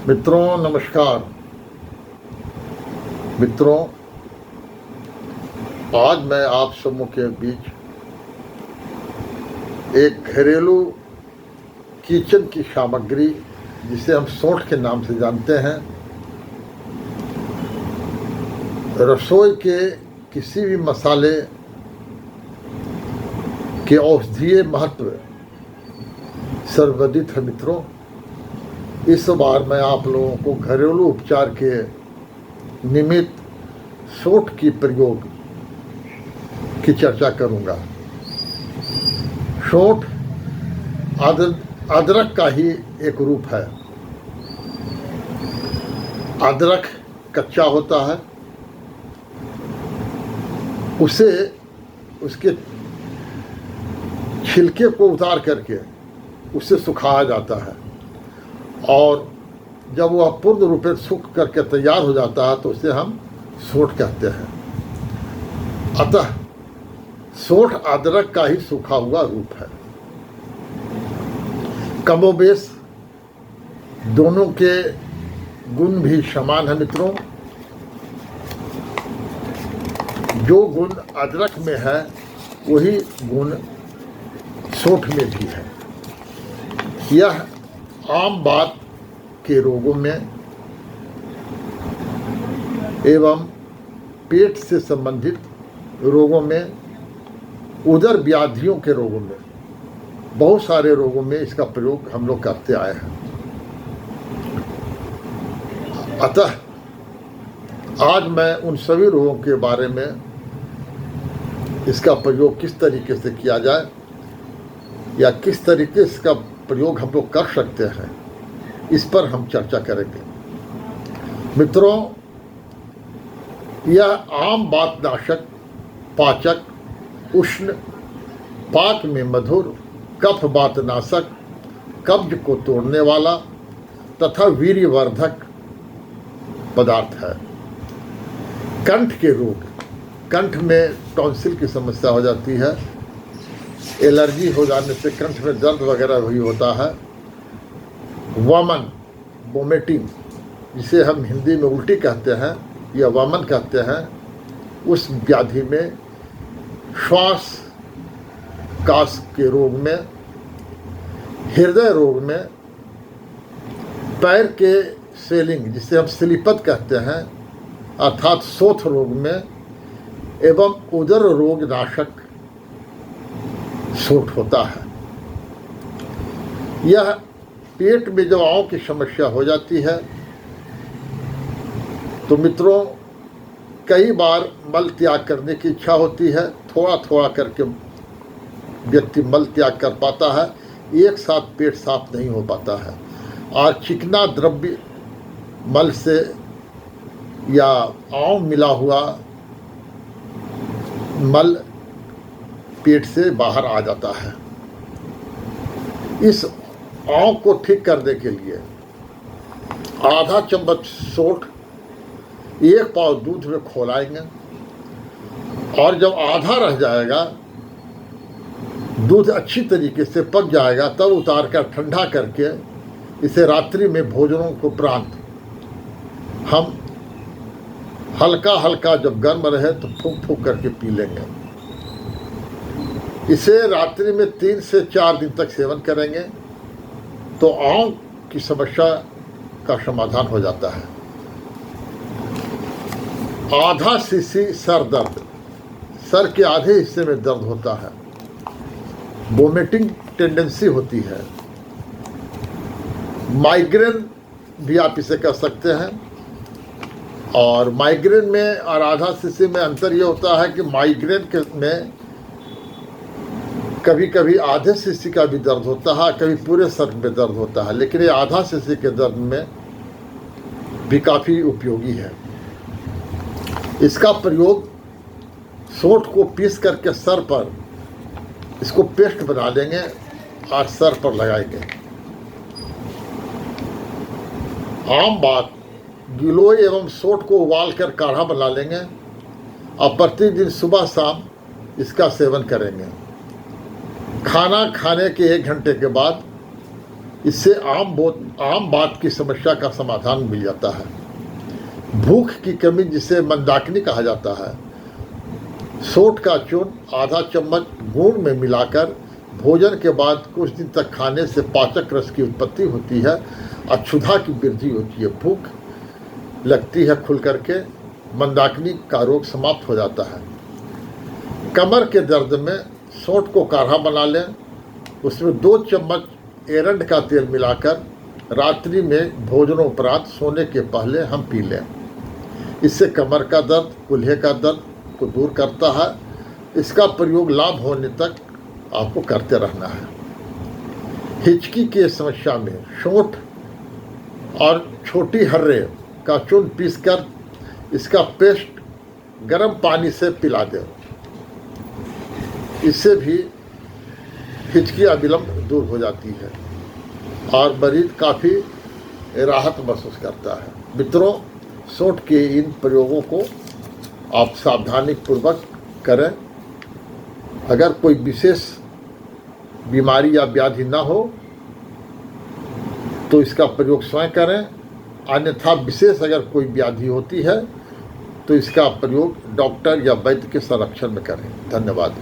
मित्रों नमस्कार। मित्रों, आज मैं आप सबों के बीच एक घरेलू किचन की सामग्री जिसे हम सौंठ के नाम से जानते हैं, रसोई के किसी भी मसाले के औषधीय महत्व सर्वविदित है। मित्रों, इस बार मैं आप लोगों को घरेलू उपचार के निमित्त सौंठ की प्रयोग की चर्चा करूंगा। सौंठ अदरक का ही एक रूप है। अदरक कच्चा होता है, उसे उसके छिलके को उतार करके उसे सुखाया जाता है और जब वह पूर्ण रूप से सूख करके तैयार हो जाता है तो उसे हम सौंठ कहते हैं। अतः सौंठ अदरक का ही सूखा हुआ रूप है। कमोबेश दोनों के गुण भी समान है। मित्रों, जो गुण अदरक में है वही गुण सौंठ में भी है। यह आम बात के रोगों में एवं पेट से संबंधित रोगों में, उदर व्याधियों के रोगों में, बहुत सारे रोगों में इसका प्रयोग हम लोग करते आए हैं। अतः आज मैं उन सभी रोगों के बारे में इसका प्रयोग किस तरीके से किया जाए या किस तरीके से इसका प्रयोग हम लोग कर सकते हैं, इस पर हम चर्चा करेंगे। मित्रों, यह आम वातनाशक, पाचक, उष्ण, पाक में मधुर, कफ वातनाशक, कब्ज को तोड़ने वाला तथा वीर्यवर्धक पदार्थ है। कंठ के रोग, कंठ में टॉन्सिल की समस्या हो जाती है, एलर्जी हो जाने से कंठ में दर्द वगैरह भी होता है। वमन, वोमिटिंग, जिसे हम हिंदी में उल्टी कहते हैं या वमन कहते हैं, उस व्याधि में, श्वास काश के रोग में, हृदय रोग में, पैर के स्वेलिंग जिसे हम स्लीपत कहते हैं अर्थात शोथ रोग में, एवं उदर रोग नाशक सौंठ होता है। यह पेट में दवाओं की समस्या हो जाती है तो मित्रों, कई बार मल त्याग करने की इच्छा होती है, थोड़ा थोड़ा करके व्यक्ति मल त्याग कर पाता है, एक साथ पेट साफ नहीं हो पाता है और चिकना द्रव्य मल से या आंव मिला हुआ मल पेट से बाहर आ जाता है। इस आंव को ठीक करने के लिए आधा चम्मच सौंठ एक पाव दूध में खौलाएंगे और जब आधा रह जाएगा, दूध अच्छी तरीके से पक जाएगा, तब उतार कर ठंडा करके इसे रात्रि में भोजनों को उपरांत हम हल्का हल्का जब गर्म रहे तो फूंक फूंक करके पी लेंगे। इसे रात्रि में 3 से 4 दिन तक सेवन करेंगे तो आंव की समस्या का समाधान हो जाता है। आधा सीसी सर दर्द, सर के आधे हिस्से में दर्द होता है, वोमिटिंग टेंडेंसी होती है, माइग्रेन भी आप इसे कह सकते हैं। और माइग्रेन में और आधा सीसी में अंतर यह होता है कि माइग्रेन के में कभी कभी आधे सीसी का भी दर्द होता है, कभी पूरे सर में दर्द होता है, लेकिन ये आधा सीसी के दर्द में भी काफ़ी उपयोगी है। इसका प्रयोग सौंठ को पीस करके सर पर इसको पेस्ट बना लेंगे और सर पर लगाएंगे। आम बात, गिलोय एवं सौंठ को उबाल कर काढ़ा बना लेंगे और प्रतिदिन सुबह शाम इसका सेवन करेंगे। खाना खाने के 1 घंटे के बाद इससे आम बात की समस्या का समाधान मिल जाता है। भूख की कमी, जिसे मंदाकिनी कहा जाता है, सोंठ का चूर्ण आधा चम्मच गुड़ में मिलाकर भोजन के बाद कुछ दिन तक खाने से पाचक रस की उत्पत्ति होती है और क्षुधा की वृद्धि होती है। भूख लगती है खुल करके, मंदाकिनी का रोग समाप्त हो जाता है। कमर के दर्द में सोंठ को काढ़ा बना लें, उसमें 2 चम्मच एरंड का तेल मिलाकर रात्रि में भोजनोपरांत सोने के पहले हम पी लें। इससे कमर का दर्द, कूल्हे का दर्द को दूर करता है। इसका प्रयोग लाभ होने तक आपको करते रहना है। हिचकी की समस्या में सोंठ और छोटी हर्रे का चूर्ण पीसकर इसका पेस्ट गर्म पानी से पिला दें। इससे भी हिचकी अविलंब दूर हो जाती है और मरीज काफ़ी राहत महसूस करता है। मित्रों, सोंठ के इन प्रयोगों को आप सावधानी पूर्वक करें। अगर कोई विशेष बीमारी या व्याधि ना हो तो इसका प्रयोग स्वयं करें, अन्यथा विशेष अगर कोई व्याधि होती है तो इसका प्रयोग डॉक्टर या वैद्य के संरक्षण में करें। धन्यवाद।